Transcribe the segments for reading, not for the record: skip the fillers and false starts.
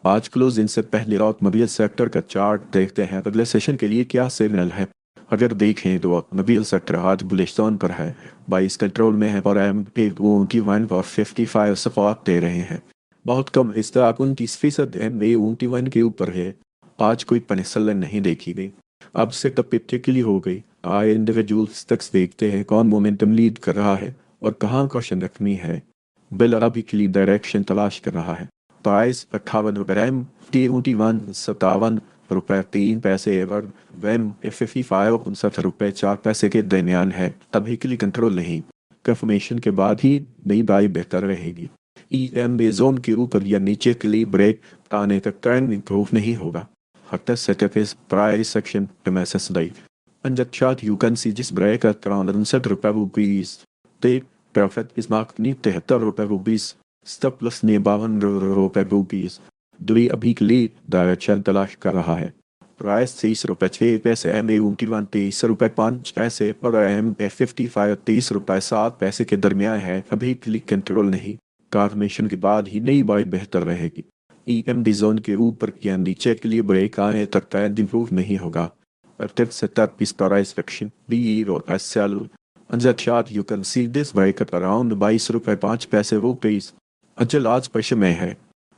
आज close in से पहले ऑटोमोबाइल सेक्टर का चार्ट देखते हैं अगले सेशन के लिए क्या सिग्नल है। अगर देखें तो ऑटोमोबाइल सेक्टर आज बुलिश टोन पर है, 22 कंट्रोल में है और एम पे 21 और 55 सपोर्ट दे रहे हैं। बहुत कम स्टॉक 29% एम ए 21 के ऊपर है। आज कोई पेनिसिलिन नहीं देखी गई। अब से तब पिक्चर हो गई। आए इंडिविजुअल्स तक देखते हैं कौन मोमेंटम लीड कर रहा है और कहाँ क्वेश्चन रखनी है। बिल अभी के लिए डायरेक्शन तलाश कर रहा है। 22-58 21 57 रुपए 3 पैसे और वैम 55 59 रुपए 4 पैसे के दरमियान है। तभी के लिए कंट्रोल नहीं, कंफर्मेशन के बाद ही नई बाई बेहतर रहेगी। ई एम बे जोन के ऊपर या नीचे के लिए ब्रेक आने तक टर्न इंप्रूव नहीं होगा। After setup is price section premises live. On the chart you can see this break at around 69 rupees. Take profit is marked near 73 rupees. Stop loss near 52 rupees. दूरी अभी के लिए direction तलाश कर रहा है। प्राइस 30 रुपए 6 पैसे एम ए 21 30 रुपए 5 पैसे और एम ए 55 30 रुपए 7 पैसे के दरमियान है। अभी के लिए कंट्रोल नहीं, कॉन्फर्मेशन के बाद ही नई बाई बेहतर रहेगी। EMD जोन के ऊपर या नीचे के लिए ब्रेक आने तक ट्रेंड इंप्रूव नहीं होगा। Active setup is price action B or SL. On the chart you can see this break at around 22 रुपए 5 पैसे रुपीस। अचल आज पैसे में है।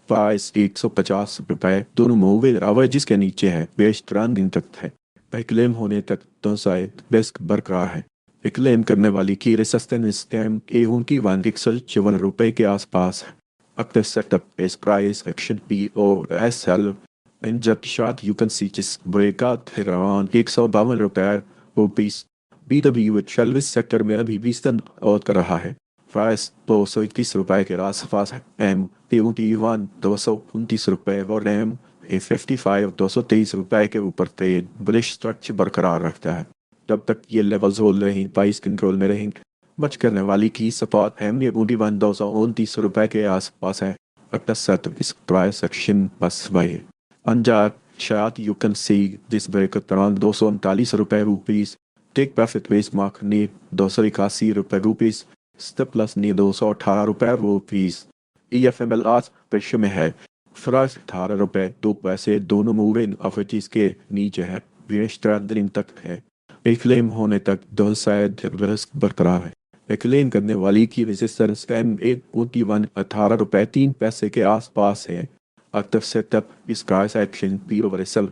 प्राइस 150 रुपए दोनों मूविंग एवरेज के नीचे है। बेस ट्रेंड दिन तक है। क्लेम होने तक तो शायद बेस्ट बरकरार है। क्लेम करने वाली की रेसिस्टेंस टाइम ए उनकी 154 रुपए के आसपास है। Active setup is price action P or SL. In the chart you can see just breakout around 152 रुपए रुपीस। BW सर्विस सेक्टर में अभी भी स्टैंड आउट कर रहा है। प्राइस 231 रुपए के आसपास है। एम 21 229 रुपए और एम 55 223 रुपए के ऊपर ट्रेड बुलिश स्ट्रक्चर बरकरार रखता है। जब तक ये लेवल्स होल्ड रहें प्राइस कंट्रोल में रहेंगे। बच करने वाली की सपोर्ट एम 21 229 रुपए के आसपास है। Active setup is price action बस वही। Anjar chart you can see this break at around 239 रुपए rupees. Take profit base mark ने 281 रुपए रुपीस। स्टॉप लॉस ने 218 रुपए रुपीस। EFML आज पेश में है। प्राइस 18 रुपए 2 पैसे दोनों मूविंग एवरेज के नीचे है। बेस ट्रेंड दिन तक है। क्लेम होने तक दो शायद रिस्क बरकरार है। क्लेम करने वाली की रेजिस्टेंस एम 21 18 रुपए 3 पैसे के आसपास है। Active setup is price action P over SL.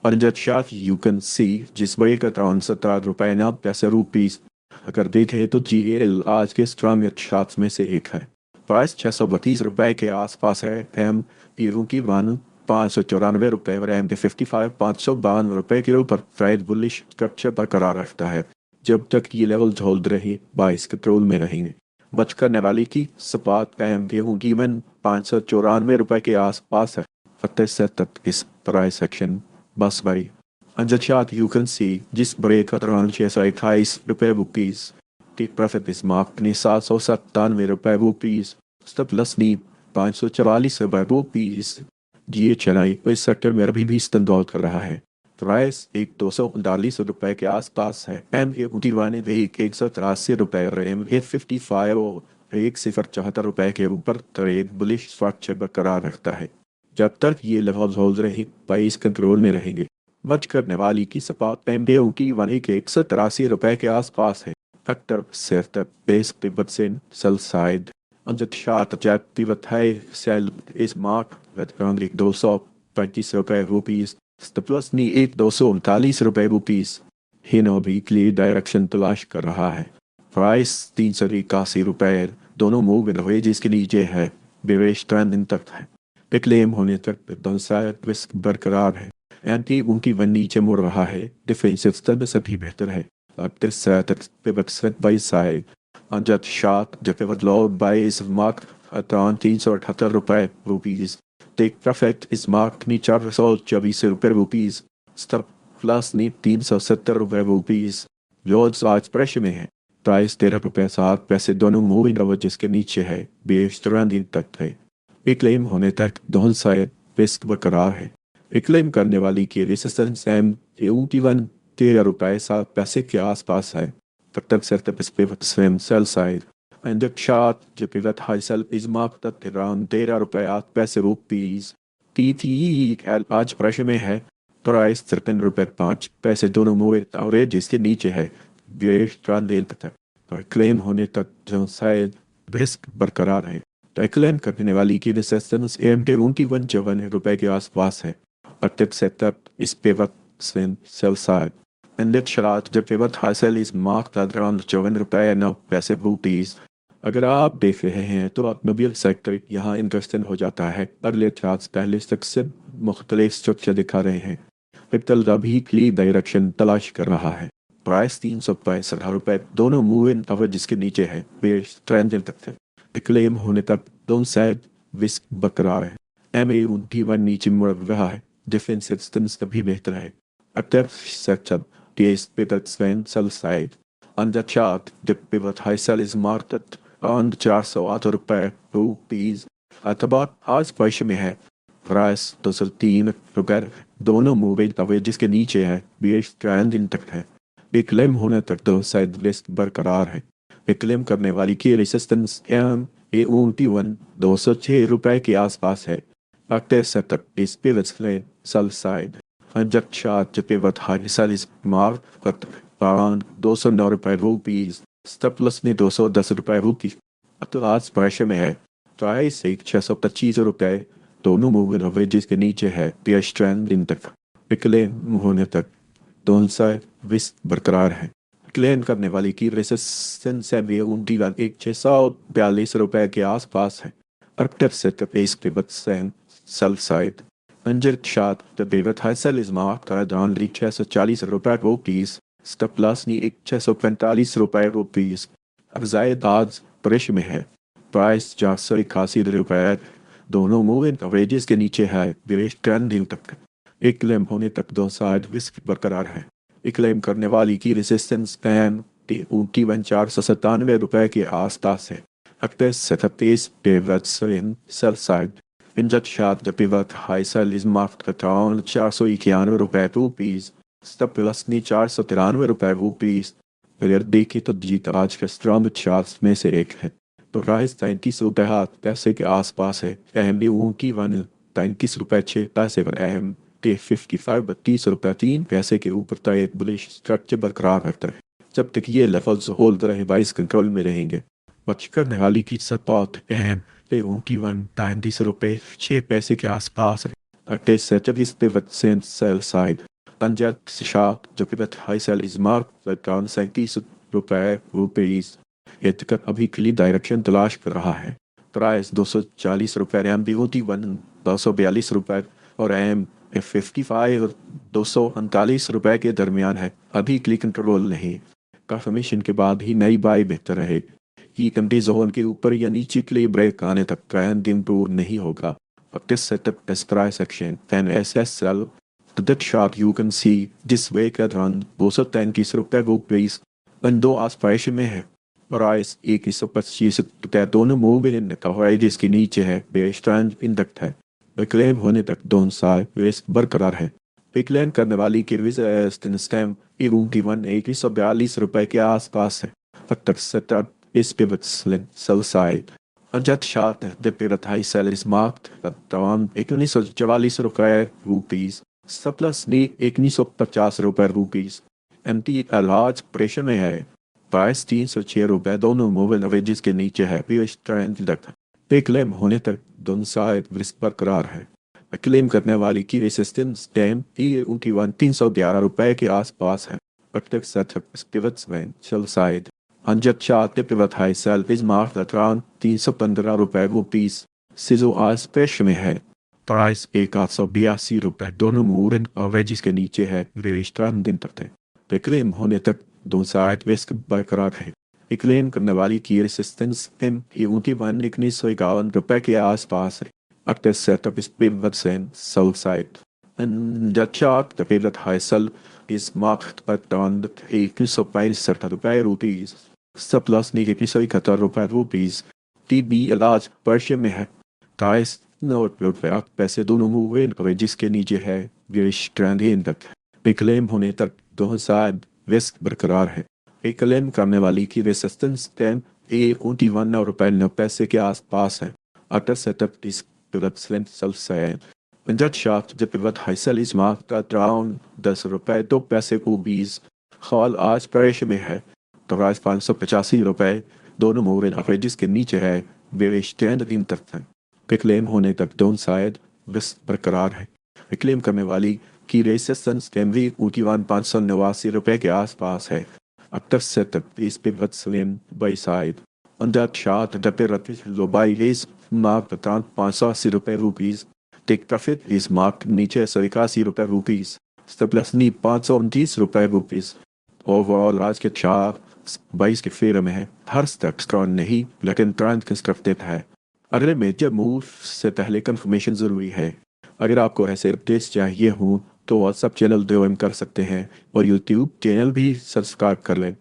On the chart you can see जिस break around 17 रुपए 9 पैसे रुपीस। अगर देखें तो GAL आज के स्ट्रॉन्ग चार्ट्स में से एक है। प्राइस 632 रुपए के आसपास है। एम पीरू की 594 रुपए और एम 55 552 रुपए के ऊपर ट्रेड बुलिश स्ट्रक्चर बरकरार रखता है। जब तक ये लेवल होल्ड रहे बाइस कंट्रोल में रहेंगे। बच करने वाली की सपाट एम कीमत 594 रुपए के आसपास है। फतेह सेटअप इस प्राइस सेक्शन बस भाई। Anjar chart you can see जिस ब्रेक अराउंड 628 रुपए रुपीस। टेक प्रॉफिट इस मार्क ने 797 रुपए रुपीस। स्टॉप लॉस ने 544 रुपए रुपीस। GHLI इस सेक्टर में अभी भी स्टैंड आउट कर रहा है। प्राइस 239 रुपए के आसपास है। एम ए 183 रुपए और एम ए 55 और 174 रुपए के ऊपर ट्रेड बुलिश स्ट्रक्चर बरकरार रखता है। जब तक ये लेवल होल्ड रहे प्राइस कंट्रोल में रहेंगे। बच करने वाली की सपाट एम ए की 183 रुपए के आसपास है। फैक्टर सेटअप बेस पिवट से sell side on the chart jet pivot high sell is marked with around 225 रुपए रुपीस। स्टॉप लॉस ने 239 रुपए रुपीस। हिनो भी क्लियर डायरेक्शन तलाश कर रहा है। प्राइस 381 रुपए दोनों मूव हुए जिसके नीचे है। बेरिश ट्रेंड इन तक है। क्लेम होने तक डाउनसाइड रिस्क बरकरार है। एंटी उनकी वन नीचे मुड़ रहा है। डिफेंसिव स्तर से भी बेहतर है। After set pivot set by side on that shot the pivot low by is marked at around 378 रुपए रुपीस। टेक प्रॉफिट इस मार्क ने 424 रुपए रुपीस। स्टॉप लॉस ने 370 रुपए रुपीस। लॉर्ड्स आज प्रेशर में है। प्राइस 13 रुपए 7 पैसे दोनों मूविंग एवरेज के नीचे है। बेस ट्रेंड तक है। क्लेम होने तक डाउन साइड रिस्क बरकरार है। क्लेम करने वाली की रेसिस्टेंस एम 21 13 रुपए 7 पैसे के आसपास है। Active setup is pivot swim sell side. And the chart the pivot high sell is marked at around 13 रुपए 8 पैसे रुपीस। टी आज प्रेशर में है, प्राइस 53 रुपये 5 पैसे, दोनों मूव और जिसके नीचे है बेस ट्रांडेल तक, और क्लेम होने तक जो शायद रिस्क बरकरार है। तो क्लेम करने वाली की रेसिस्टेंस एम के 51 रुपये के आसपास है, और टिप सेटअप इस पे वक्त सेल साइड एंड शरात जब पे वक्त हासिल इस मार्क अराउंड 54 रुपये 9 पैसे रुपीज। अगर आप देख रहे हैं तो ऑटोमोबाइल सेक्टर यहाँ इंटरेस्टिंग हो जाता है। अगले चार्ट पहले तक से मुख्तलिफ स्ट्रक्चर दिखा रहे हैं। पिक्टल अभी क्लियर डायरेक्शन तलाश कर रहा है। प्राइस 365 रुपये, दोनों मूविंग एवरेज जिसके नीचे है, बेस ट्रेंड तक है। क्लेम होने तक दोनों साइड रिस्क बरकरार है। MA 21 नीचे मुड़ रहा है, डिफेंस सिस्टम्स अभी बेहतर है। अक्टर sector TS pivot sell side. On the chart, the pivot high sell is marked at around 408 rupees at about आज पैसे में है। प्राइस 203 रुपये, दोनों मूविंग एवरेज जिसके नीचे है, बेस ट्रेंड इंटैक्ट है। क्लेम होने तक दो साइड रिस्क बरकरार है। क्लेम करने वाली की रेसिस्टेंस MA 21 206 रुपये के आसपास है। अक्टर सेक्टर इस pivot sell side Unjust chart to pivot high sell is marked at around 209 rupees. Stop loss ने 210 रुपये अब तो आज पैसे में है। प्राइस 625 रुपये, दोनों मूविंग एवरेज जिसके नीचे है, बेस ट्रेंड इन तक। क्लेम होने तक दोनों साइड रिस्क बरकरार है। क्लेम करने वाली की रेसिस्टेंस MA 642 रुपये के आसपास है। अक्टर सेटअप इस pivot sell side Unjust chart the pivot high sell is marked at around 640 rupees. Stop loss knee 645 rupees. अब जायद आज प्रेशर में है। प्राइस 481 रुपये, दोनों मूविंग एवरेजेस के नीचे है, बेस ट्रेंड तक। एक क्लेम होने तक दो साइड रिस्क बरकरार है। एक क्लेम करने वाली की रेसिस्टेंस 497 रुपये के आसपास है। अक्टर सेटअप इस pivot sell side Inject chart the pivot high sell is marked at around 491 rupees. Stop loss knee 493 rupees. अगर देखें तो जीत आज के स्ट्रॉन्ग चार्ट्स में से एक है। तो प्राइस 33 रुपये के आसपास है। MA 21 33 रुपये 6 पैसे पर MT 55 32 रुपये 3 पैसे के ऊपर तक एक बुलिश स्ट्रक्चर बरकरार रहता है। जब तक ये लेवल्स होल्ड रहे बाइस कंट्रोल में रहेंगे। बच करने वाली की सपोर्ट MA 21 33 रुपये 6 पैसे के आसपास है। अगले सेटअप इस pivot sell side Punjab short जो पिवट हाई सेल इस मार्क 37 रुपये। ये तक अभी क्लियर डायरेक्शन तलाश कर रहा है। प्राइस 240 रुपये MB 21 242 रुपये और MA 55 239 रुपये के दरमियान है। अभी क्लिक कंट्रोल नहीं। कंफर्मेशन के बाद ही नई बाई बेहतर है। ये कमटी जोन के ऊपर या नीचे के लिए ब्रेक आने तक ट्रेंड इम्प्रूव नहीं होगा। This setup is price action and SSL. To that chart you can see this week at around 233 रुपये दो आसपास में है। प्राइस 125 रुपये, दोनों मूविंग एवरेज जिसके नीचे है, बेस ट्रेंड इंटैक्ट है। क्लेम होने तक दोनों साइड रिस्क बरकरार है। क्लेम करने वाली की रेजिस्टेंस 142 रुपये के आसपास है। तक setup is pivot sell side. Unjust chart the pivot high sell is marked at around 1944 rupees. Surplus knee 1950 rupees. MT large pressure में है। प्राइस 306 रुपये, दोनों मूविंग एवरेजेस के नीचे है, बेस ट्रेंड तक। क्लेम होने तक दोनों साइड रिस्क बरकरार है। क्लेम करने वाली की रेसिस्टेंस MA 21 311 रुपये के आसपास है। प्रत्येक setup pivot sell side Unjust chart the pivot high sell is marked at around 315 rupees. सिजो आज पेश में है। प्राइस 182 रुपये, दोनों मूविंग एवरेजेस के नीचे है, बेस ट्रेंड तक है। क्लेम होने तक दो साइड रिस्क बरकरार है। क्लेम करने वाली की रेसिस्टेंस MA 21 1951 रुपये के आसपास है। अक्टर सेटअप इस pivot sell side Unjust chart the pivot high sell is marked at around 165 rupees. Stop loss knee 171 rupees. TB इलाज पर्शिया में है। प्राइस 9 रुपये पैसे, दोनों मूविंग एवरेजेस के नीचे है, बेस ट्रेंड तक। क्लेम होने तक दोनों साइड रिस्क बरकरार है। क्लेम करने वाली की रेसिस्टेंस MA 21 रुपये 9 पैसे के आसपास है। अक्टर सेटअप इस pivot sell side Punjab shaft जब पिवट हाइसल इस माह का अराउंड ₹10 तो पैसे को 20 हॉल आज पेश में है तो राज ₹585 दोनों मूविंग एवरेजेस के नीचे है वे स्टैंड इन तक पे क्लेम होने तक डाउन साइड रिस्क बरकरार है क्लेम करने वाली की रेसिस्टेंस कैमरी ऊटी ₹589 के आसपास है अक्तर से 30 पिवट स्लिम बाई साइड अंदर शार्ट डबे रत्तीस लो बाई रेस mark ₹580 Take profit is marked नीचे ₹81 स्टेपलेस नी ₹529 ओवरऑल आज के चार 22 के फेयर में है हर स्टेप स्ट्रॉन्ग नहीं लेकिन ट्रेंड कंस्ट्रक्टिव है अगले मेजर मूव से पहले कंफर्मेशन ज़रूरी है अगर आपको ऐसे अपडेट्स चाहिए हों तो व्हाट्सएप चैनल ज्वाइन कर सकते हैं और यूट्यूब चैनल भी सब्सक्राइब कर लें